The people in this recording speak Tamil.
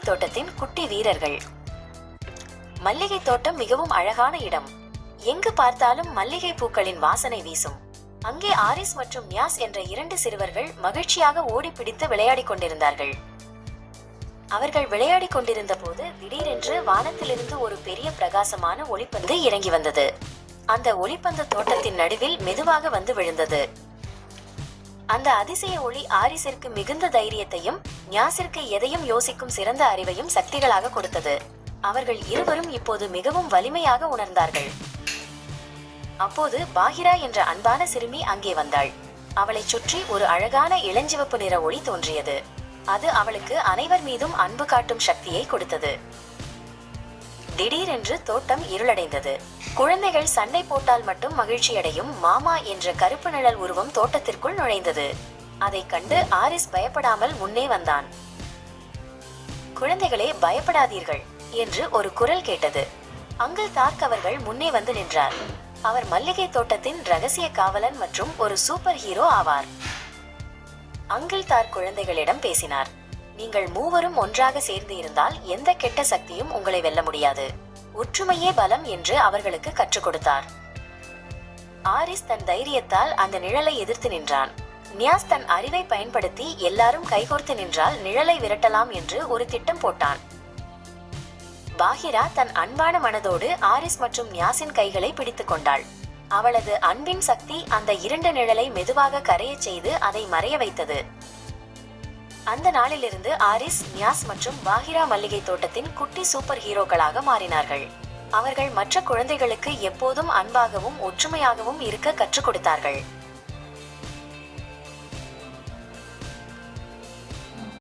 தோட்டத்தின் குட்டி வீரர்கள். மல்லிகை தோட்டம் மிகவும் அழகான இடம். எங்கு பார்த்தாலும் மல்லிகை பூக்களின் வாசனை வீசும். அங்கே ஆரிஸ் மற்றும் நியாஸ் என்ற 2 சிறுவர்கள் மகிழ்ச்சியாக ஓடி பிடித்து விளையாடிக் கொண்டிருந்தார்கள். அவர்கள் விளையாடிக் கொண்டிருந்த போது திடீரென்று வானத்திலிருந்து ஒரு பெரிய பிரகாசமான ஒளிப்பந்து இறங்கி வந்தது. அந்த ஒளிப்பந்து தோட்டத்தின் நடுவில் மெதுவாக வந்து விழுந்தது. அந்த அதிசய ஒளி ஆரிஸிற்கு மிகுந்த தைரியத்தையும் நியாஸிற்கு எதையும் யோசிக்கும் சிறந்த அறிவையும் சக்திகளாக கொடுத்தது. அவர்கள் இருவரும் இப்போது மிகவும் வலிமையாக உணர்ந்தார்கள். அப்போது பாகிரா என்ற அன்பான சிறுமி அங்கே வந்தாள். அவளை சுற்றி ஒரு அழகான இளஞ்சிவப்பு நிற ஒளி தோன்றியது. அது அவளுக்கு அனைவர் மீதும் அன்பு காட்டும் சக்தியை கொடுத்தது. திடீரென்று தோட்டம் இருளடைந்தது. குழந்தைகள் சண்டை போட்டால் மட்டும் மகிழ்ச்சியடையும் மாமா என்ற கருப்பு நிழல் உருவம் தோட்டத்திற்குள் நுழைந்தது. அதை கண்டு ஆரிஸ் பயப்படாமல் முன்னே வந்தான். குழந்தைகளே, பயப்படாதீர்கள் என்று ஒரு குரல் கேட்டது. அங்கிள் தார்க் அவர்கள் முன்னே வந்து நின்றார். அவர் மல்லிகை தோட்டத்தின் ரகசிய காவலன் மற்றும் ஒரு சூப்பர் ஹீரோ ஆவார். அங்கிள் தார்க் குழந்தைகளிடம் பேசினார். நீங்கள் மூவரும் ஒன்றாக சேர்ந்து இருந்தால் எந்த கெட்ட சக்தியும் உங்களை வெல்ல முடியாது. ஒற்றுமையே பலம் என்று அவர்களுக்கு கற்றுக் கொடுத்தார். ஆரிஸ் தன் தைரியத்தால் அந்த நிழலை எதிர்த்து நின்றான். நியாஸ் தன் அறிவை பயன்படுத்தி எல்லாரும் கைகோர்த்து நின்றால் நிழலை விரட்டலாம் என்று ஒரு திட்டம் போட்டான். பாகிரா தன் அன்பான மனதோடு ஆரிஸ் மற்றும் நியாஸின் கைகளை பிடித்துக் கொண்டாள். அவளது அன்பின் சக்தி அந்த 2 நிழலை மெதுவாக கரையச் செய்து அதை மறைய வைத்தது. அந்த நாளிலிருந்து ஆரிஸ், நியாஸ் மற்றும் பாகிரா மல்லிகை தோட்டத்தின் குட்டி சூப்பர் ஹீரோக்களாக மாறினார்கள். அவர்கள் மற்ற குழந்தைகளுக்கு எப்போதும் அன்பாகவும் ஒற்றுமையாகவும் இருக்க கற்றுக் கொடுத்தார்கள்.